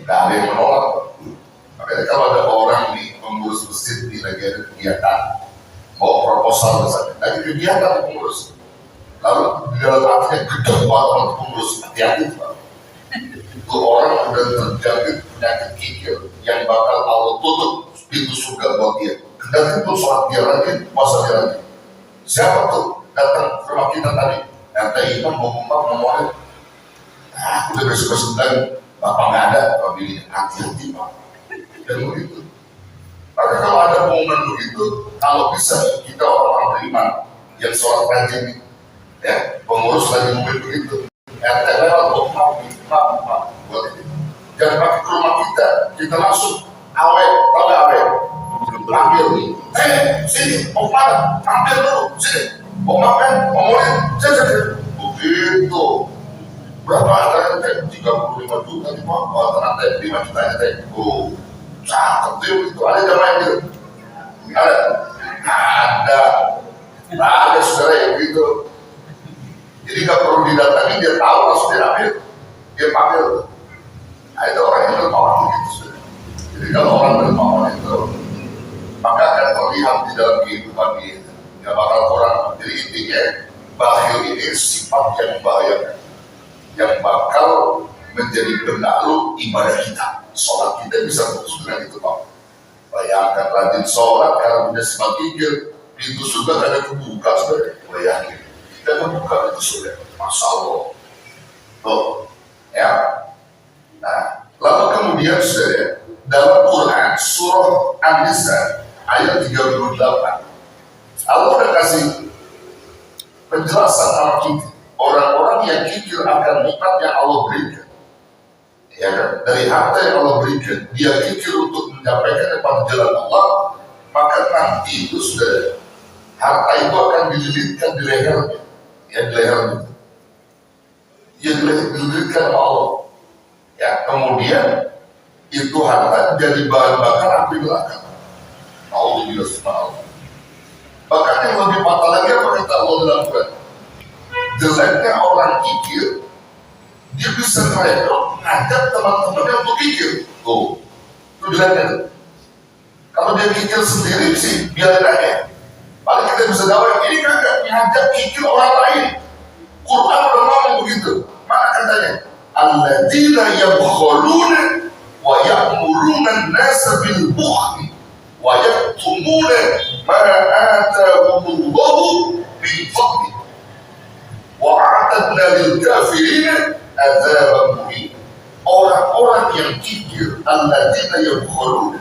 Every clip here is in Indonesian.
Nggak ada yang menolak. Makanya kalau ada orang nih pengurus masjid di lagi ada kegiatan, mau proposal misalnya, lagi kegiatan pengurus, lalu di dalam hatinya gedeng banget sama pengurus, hati-hati Pak. Itu orang udah terjangkit penyakit kikir yang bakal Allah tutup pintu surga buat dia. Kendati pun sholat dia rajin, puasa dia rajin. Siapa tuh datang ke rumah kita tadi? RT Imam mau ngomongin, udah besok-besok lagi, Bapak nggak ada, Bapak bilang hati-hati Pak. Dan begitu. Maka kalau ada pengumuman begitu, kalau bisa kita orang-orang beriman yang sholat rajin, ya pengurus lagi ngomongin begitu, RT lewat, maaf, buat ini. Jangan pakai ke rumah kita langsung awet, tahu nggak awet? Panggil nih, sini, mau kemana? Ambil dulu, sini, mau makan, mau mulai, sini, begitu. Berapa antara 35 juta nih Pak, antara 5 juta aja cakep tuh itu, ada jamaah yang gitu? Ada saudara yang gitu. Jadi gak perlu didatangi, dia tahu langsung dia panggil. Nah itu orang yang dermawan gitu. Jadi kalau orang dermawan itu, maka akan terlihat di dalam kehidupan dia. Gak bakal kurang. Jadi intinya, bakhil ini sifat yang membahayakan, yang bakal menjadi benalu ibadah kita. Sholat kita bisa putus dengan itu Pak. Bayangkan rajin sholat karena punya sifat kikir, pintu surga ada kebuka sudah. Bayangin, kita kebuka itu sudah, Masya Allah. Tuh, ya. Nah, lalu kemudian sudah dalam Quran surah An-Nisa ayat 38, Allah udah kasih penjelasan al-kikir. Orang-orang yang kikir akan nikmat yang Allah berikan. Ya kan? Dari harta yang Allah berikan, dia kikir untuk menyampaikan kepada jalan Allah, maka nanti itu sudah harta itu akan dililitkan di lehernya, ya di lehernya, dia dililitkan sama Allah. Ya kemudian itu harta jadi bahan bakar api neraka. Alhamdulillah subhanallah. Bahkan yang lebih fatal lagi apa kata Allah dalam Quran? Jeleknya orang kikir, dia bisa merekrut, ngajak teman-temannya untuk kikir. Tuh, itu jeleknya. Kalau dia kikir sendiri sih, biarin aja. Paling kita bisa dakwah, ini kagak ngajak kikir orang lain. Quran udah ngomong begitu. Mana katanya? Alladzina yabkhuluna wa ya'muruna an-nasa bil bukhli wa yaktumuna ma atahumullahu min fadli wa a'tadna lil kafirina adzaban muhin. Orang-orang yang kikir, alladzina yabkhuluna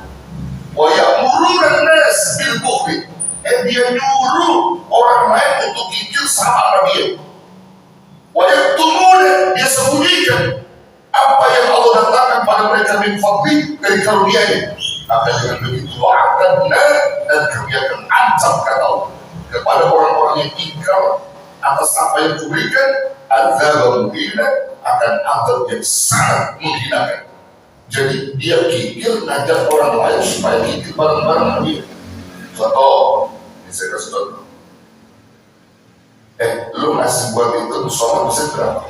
wa ya'muruna an-nas bil bukhli, dia nyuruh orang lain untuk kikir sama dia. Wa yaktumuna, dia sembunyikan apa yang Allah datangkan pada mereka min fadli, dari karunia-Nya. Maka dengan begitu wa'adna, dan kami akan ancam kata Allah kepada orang-orang yang ingkar atas apa yang kuberikan, azab muhina, akan azab yang sangat menghinakan. Jadi dia kikir ngajak orang lain supaya kikir bareng-bareng sama dia. Contoh, ini saya kasih contoh. Lu ngasih buat itu musola bisa berapa?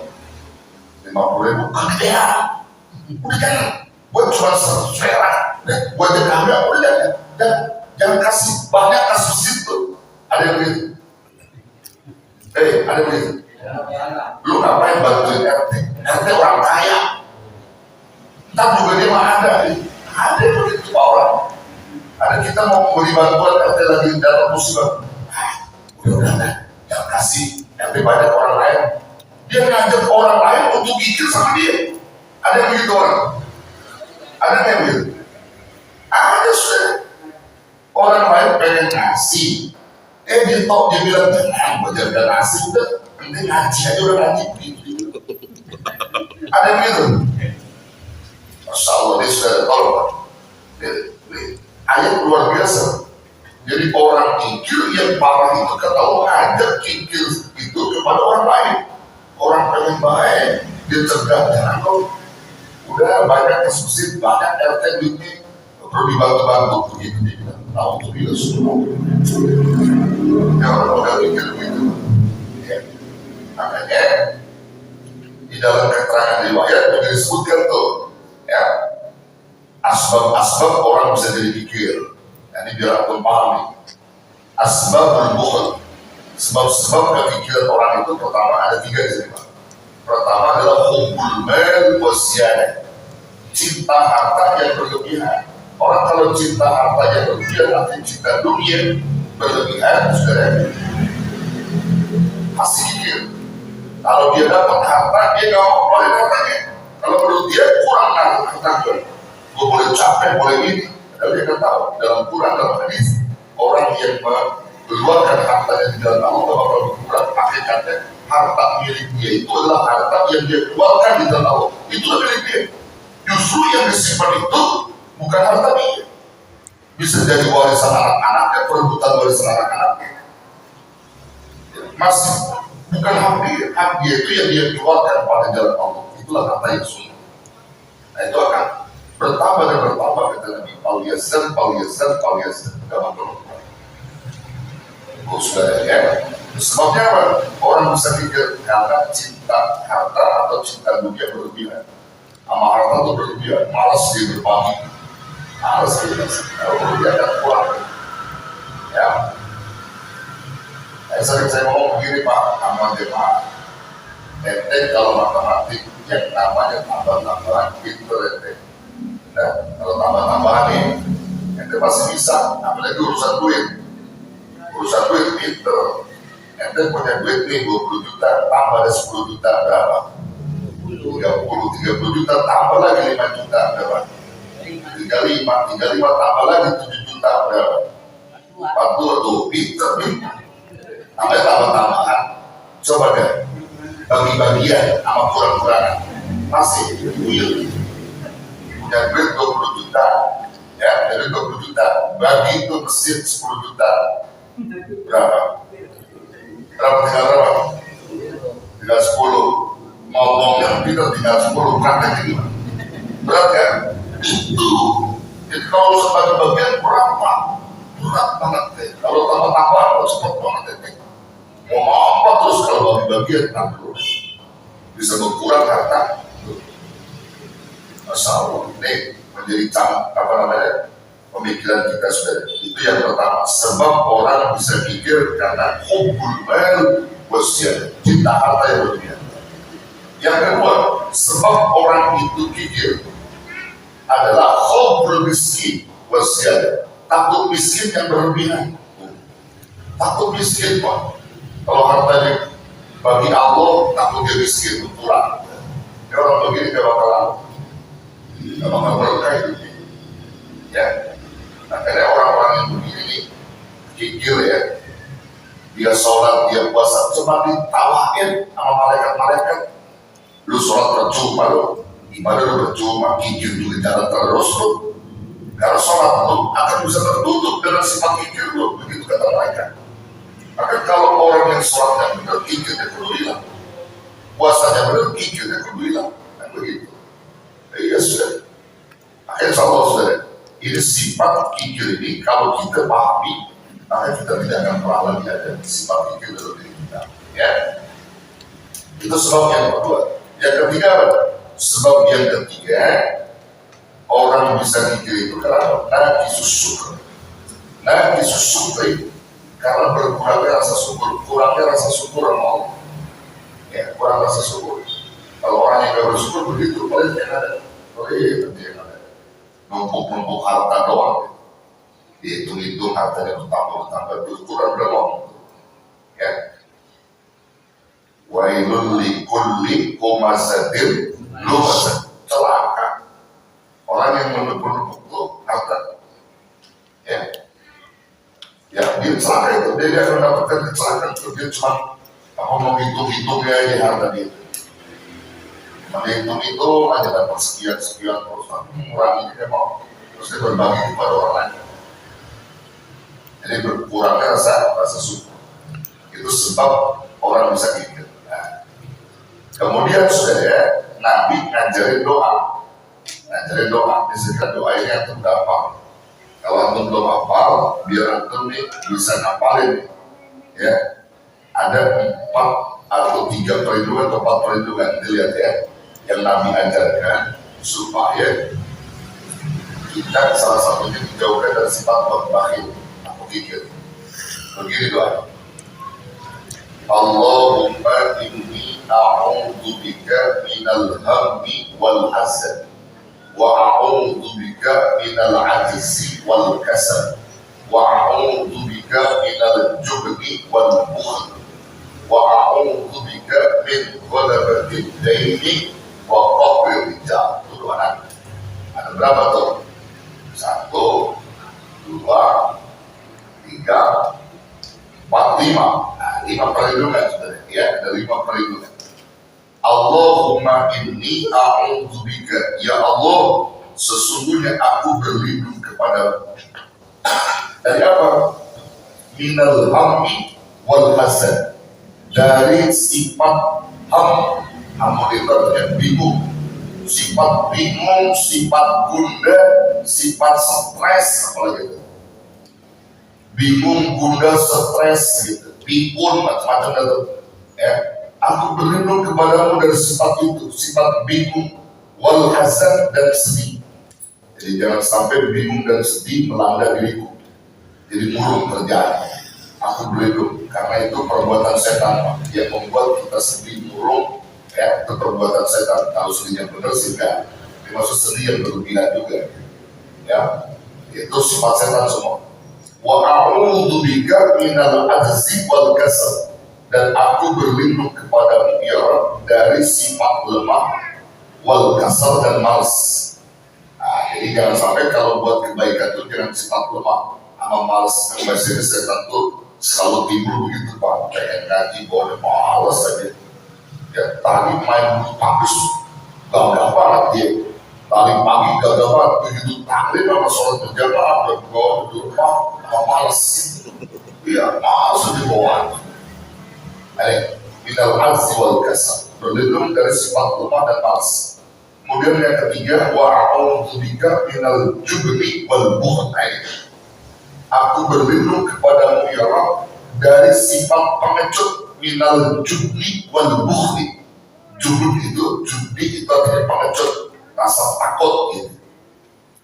50.000, kegedean. Udah jangan, buat cuma 100 perak. Buat dia kamera, udah jangan kasih banyak, kasih situ. Ada yang begitu? Ada yang begitu? Lu ngapain bantuin RT? RT orang kaya. Ntar juga dia mah ada. Ada yang begitu orang. Ada kita mau beli bantuan RT lagi dalam musibah. Udah, jangan kasih RT banyak orang lain. Dia ngajak orang lain untuk kikir sama dia. Ada yang begitu orang? Ada yang begitu? Ada sudah. Orang lain pengen ngasih. Dia tahu, dia bilang jangan buat jaga nasi, udah penting ngaji aja, udah ngaji begitu. Ada yang begitu? Masya Allah, dia sudah tahu. Ayat luar biasa. Jadi orang kikir yang parah itu kata Allah ngajak kikir itu kepada orang lain. Orang pengen baik, dia cerdas, jangan kok. Udah banyak kesusit, banyak RT duitnya, perlu dibantu-bantu begitu dia bilang. Tahu tuh dia semua. Ya orang udah mikir begitu. Ya. Makanya di dalam keterangan riwayat juga disebutkan tuh, ya asbab-asbab orang bisa jadi pikir. Nah, ini biar aku pahami. Asbabul bukhl, sebab-sebab kepikiran orang itu pertama ada 3 di sini, Pak. Pertama adalah hubbul mal wasyadah, cinta harta yang berlebihan. Orang kalau cinta harta yang berlebihan artinya cinta dunia berlebihan, saudara, pasti pikir. Kalau dia dapat harta, dia nggak mau boleh hartanya. Kalau menurut dia kurang harta gue boleh capek, boleh ini. Padahal dia kan tahu dalam Quran, dalam hadis, orang yang mengeluarkan hartanya di dalam Allah bakal berkurang. Hakikatnya harta milik dia itu adalah harta yang dia keluarkan di dalam Allah. Itulah milik dia. Justru yang disimpan itu bukan harta dia. Bisa jadi warisan anak-anaknya, perebutan warisan anak-anaknya. Masih bukan hak dia. Hak dia itu yang dia keluarkan pada jalan Allah. Itulah harta yang sunnah. Nah, itu akan bertambah dan bertambah, kata Nabi. Paliyazan. Gampang berubah. Oh, sudah ya. Sebabnya apa? Orang bisa pikir karena cinta harta atau cinta dunia berlebihan. Sama harta itu berlebihan, malas dia berbagi. Malas dia kasih. Kalau dia akan kurang. Ya. Sering saya ngomong begini, Pak, sama jemaah. Ente kalau matematik yang namanya tambah-tambahan pinter ente. Nah, kalau tambah-tambahan nih, ente pasti bisa. Apalagi urusan duit. Urusan duit pinter. Ente punya duit nih 20 juta, tambah ada 10 juta berapa? 30 juta, tambah lagi 5 juta berapa? 35 tambah lagi 7 juta berapa? 42 tuh, pinter. Namanya tambah-tambahan. Coba deh, bagi-bagian sama kurang-kurangan. Masih punya duit 20 juta, ya, dari 20 juta, bagi itu mesin 10 juta. Berapa? Tinggal berapa? Tinggal 10. Ngomong yang pintar tinggal 10, praktek gimana? Berat ya? Itu. Jadi kalau sebagai bagian berapa? Berat banget deh. Kalau tambah-tambah, harus cepat banget deh. Mau apa terus kalau bagi-bagian terus bisa berkurang harta. Masya Allah, ini menjadi pemikiran kita sudah. Itu yang pertama. Sebab orang bisa pikir karena hubbul mal wasyadah, cinta harta yang berlebihan. Yang kedua, sebab orang itu pikir adalah hubbul miskin wasyadah, takut miskin yang berlebihan. Takut miskin, Pak. Kalau hartanya bagi Allah, takut dia miskin, kurang. Ya, orang begini gak bakal berkah hidupnya. Ya, akhirnya orang-orang yang begini nih, kikir ya, dia sholat, dia puasa, cuma ditawain sama malaikat-malaikat. Lu sholat percuma lu, ibadah lu percuma, kikir juga jalan terus lu. Karena sholat lu akan bisa tertutup dengan sifat kikir lu, begitu kata mereka. Maka kalau orang yang sholatnya benar, kikirnya perlu hilang. Puasanya benar, kikirnya perlu hilang. Kan begitu. Iya sudah. Akhirnya Allah sudah. Ini sifat kikir ini kalau kita pahami, maka kita tidak akan pernah lagi ada sifat kikir dalam diri kita. Ya. Itu sebab yang kedua. Yang ketiga apa? Sebab yang ketiga, orang bisa kikir itu karena naqisus syukur. Naqisus syukur. Karena berkurangnya rasa syukur, kurangnya rasa syukur sama Allah. Ya, kurang rasa syukur. Kalau orang yang gak bersyukur begitu, paling yang ada, numpuk-numpuk harta doang. Dihitung-hitung hartanya bertambah, kurang doang. Ya. Wailul likulli humazatin lumazah, celaka. Orang yang menumpuk-numpuk itu harta. Ya. Ya, dia celaka itu, dia akan mendapatkan kecelakaan itu, dia cuma mau menghitung-hitungnya aja harta dia. Menghitung-hitung aja dapat sekian terus mengurangi dia mau, terus dia berbagi kepada orang lain. Jadi berkurangnya rasa syukur. Itu sebab orang bisa kikir. Nah, kemudian sudah ya, Nabi ngajarin doa. Disebutkan doa ini antum gampang. Kalau antum belum hafal, biar antum nih bisa ngapalin. Ya, ada 4 atau 3 perlindungan atau 4 perlindungan, dilihat ya, yang Nabi ajarkan supaya Kita salah satunya dijauhkan dari sifat bakhil atau kikir. Begini doa. Allahumma inni a'udzu bika minal hammi wal hazan wa a'udzu bika minal ajzi wal kasal wa a'udzu bika minal jubni wal bukhl wa a'udzu bika min ghalabatil daini wa qahril rijal. Itu doa. Ada berapa tuh? 1, 2, 3, 4, 5. Nah, 5 perlindungan sebenarnya. Ya, ada 5 perlindungan. Allahumma inni a'udzubika. Ya Allah, sesungguhnya aku berlindung kepadamu. Dari apa? Minal hammi wal hazan. Dari sifat ham. Ham itu artinya bingung. Sifat bingung, sifat gundah, sifat stres, apalagi itu. Bingung, gundah, stres, gitu. Pikun, macam-macam itu. Ya, aku berlindung kepadamu dari sifat itu, sifat bingung, wal hazan dan sedih. Jadi jangan sampai bingung dan sedih melanda diriku. Jadi murung terjadi. Aku berlindung karena itu perbuatan setan yang membuat kita sedih, murung. Ya, itu perbuatan setan. Kalau sedih yang benar sih kan, maksud sedih yang berlebihan juga. Ya, itu sifat setan semua. Wa a'udzu bika minal ajzi wal kasal. Dan aku berlindung kepadamu ya Rabb dari sifat lemah wal kasal dan malas. Nah, jadi jangan sampai kalau buat kebaikan itu jangan sifat lemah sama malas. Biasanya setan tuh selalu timbul begitu Pak. Pengen ngaji, boleh malas aja. Ya, tadi main bulu tangkis gagah banget dia. Tadi pagi gagah banget, begitu taklim sama sholat berjamaah berbawa di rumah, males. Iya, males di bawah. Ini minal azzi wal kasal, berlindung dari sifat lemah dan malas. Kemudian yang ketiga, wa a'udzu bika minal jubni wal bukhl. Aku berlindung kepadamu ya Rabb dari sifat pengecut. Minal jubni wal bukhli. Jubni itu artinya pengecut, rasa takut gitu.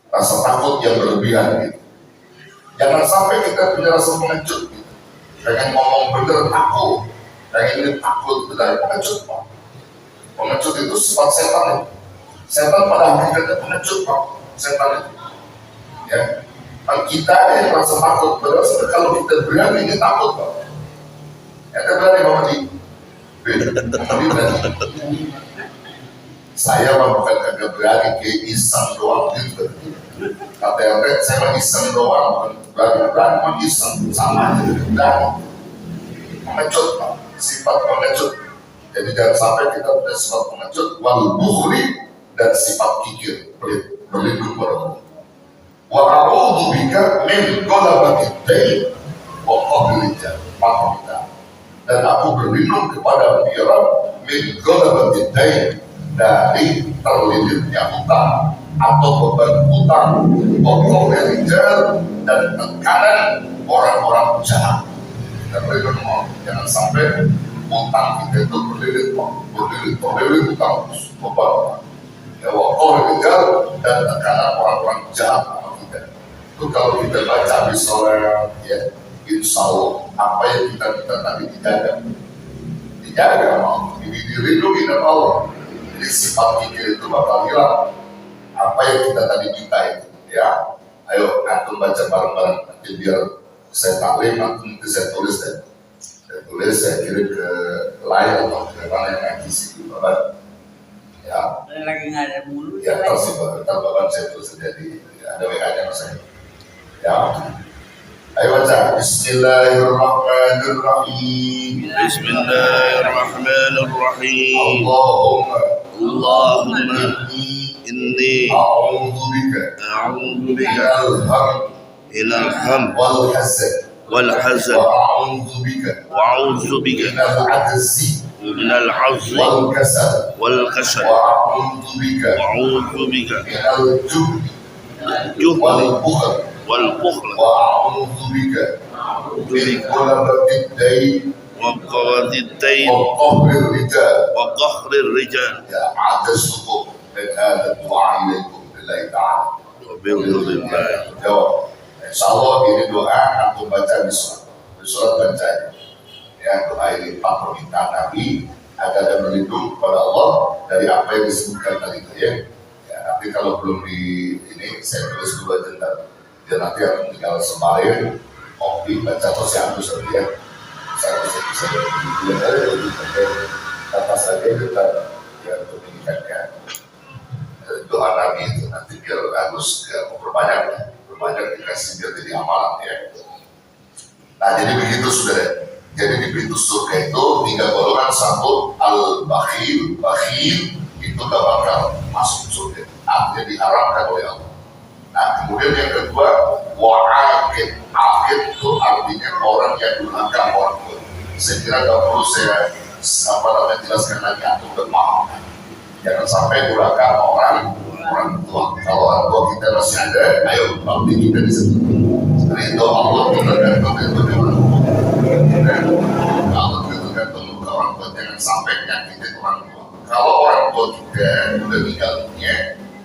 Rasa takut yang berlebihan gitu. Jangan sampai kita punya rasa pengecut gitu. Pengen ngomong bener takut, pengen ini takut itu dari pengecut Pak. Pengecut itu sifat setan ya. Setan pada hakikatnya pengecut Pak. Setan itu ya. Kan kita yang rasa takut, padahal kalau kita berani ini takut Pak. Kita berani Bapak di berani. Saya mah bukan kagak berani, kayak iseng doang gitu. Kata saya mah iseng doang, bukan berani mah iseng sama aja berani. Pengecut Pak, sifat pengecut. Jadi jangan sampai kita punya sifat pengecut, wal bukhli dan sifat kikir, berlindung pada Allah. Wa a'udzu bika min ghalabatid dain wa qahril rijal. Dan aku berlindung kepada ya Rabb min ghalabatid dain, dari terlilitnya hutang atau beban hutang, wa qahril rijal dan tekanan orang-orang jahat. Dan berlindung jangan sampai hutang kita itu berlilit hutang beban hutang. Ya wa qahril rijal dan tekanan orang-orang jahat sama kita. Itu kalau kita baca di sholat ya, insya Allah apa yang kita minta tadi dijaga sama dilindungi sama Allah. Jadi sifat kikir itu bakal hilang. Apa yang kita tadi minta itu ya. Ayo antum baca bareng-bareng nanti biar saya taklim, nanti saya tulis deh. Saya kirim ke layar atau ke mana yang ngaji situ Bapak. Ya. Lagi nggak ada mulu. Ya terus sih Bapak saya tulis jadi ada WA-nya mas saya. Ya. Ayo baca. Bismillahirrahmanirrahim. Bismillahirrahmanirrahim. Allahumma inni a'udzu bika minal ham wal hazan wal hazan wa a'udzu bika minal ajzi minal azzi wal kasal wal kasal wa a'udzu bika minal jubni wal bukhl والبخل وأعوذ بك من غلبة الدين وقوة الدين وقهر الرجال. يا عجزتكم من هذا الدعاء إليكم بالله تعالى. Biridillah. Jawab. Insya Allah ini doa antum baca di surat baca. Ya, doa ini empat permintaan Nabi agar dan berlindung kepada Allah dari apa yang disebutkan tadi itu ya. Ya, nanti kalau belum di ini saya tulis dulu aja ntar. Dia nanti akan tinggal sembari kopi baca atau siang itu saja ya. Saya bisa lihat ada lebih kata saja kita ya untuk meningkatkan doa Nabi itu nanti biar bagus memperbanyak dikasih biar jadi amalan ya. Nah jadi begitu saudara. Jadi di pintu surga itu 3 golongan. Satu al-bakhil, bakhil itu gak bakal masuk surga, artinya diharamkan oleh Allah. Nah kemudian yang kedua wa'akid, akid itu artinya orang yang durhaka orang tua. Saya kira gak perlu saya jelaskan lagi, antum udah paham. Jangan sampai durhaka orang tua. Kalau orang tua kita masih ada, ayo bakti kita di situ. Ridho Allah kita gantung itu orang tua. Allah itu gantung ke orang tua, jangan sampai nyakitin orang tua. Kalau orang tua kita udah meninggal dunia,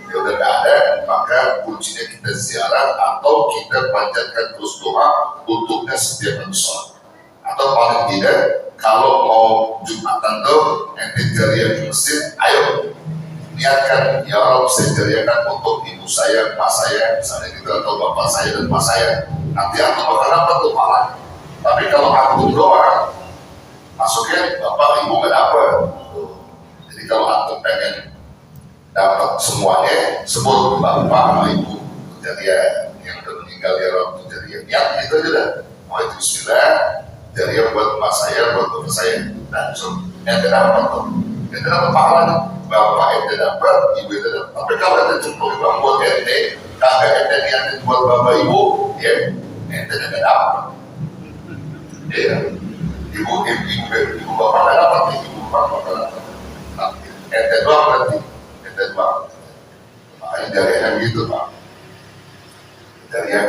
dia udah gak ada, maka kuncinya kita ziarah atau kita panjatkan terus doa untuknya setiap habis sholat. Atau paling tidak, kalau mau Jumatan tuh ente jariah di masjid, ayo niatkan, ya Allah saya jariahkan untuk ibu saya, pak saya, misalnya gitu, atau bapak saya dan pak saya. Nanti aku bakal dapat tuh malah. Tapi kalau aku doa, masuknya bapak ibu gak dapat. Jadi kalau aku pengen dapat semuanya, sebut bapak sama ibu jariah yang udah meninggal ya Allah jariah. Niat itu aja dah. Mau itu bismillah, jariah buat emak saya, buat bapak saya. Nah, so, ente dapat tuh. Ente dapat pahala. Bapak ente dapat, ibu ente dapat. Tapi kalau ente cukup bang buat ente, kagak ente niatin buat bapak ibu, ya ente tidak dapat. Ya, ibu bapak tidak dapat, ibu bapak tidak dapat. Nah, ente doang berarti, ente doang. Makanya jariahnya gitu pak. Jariah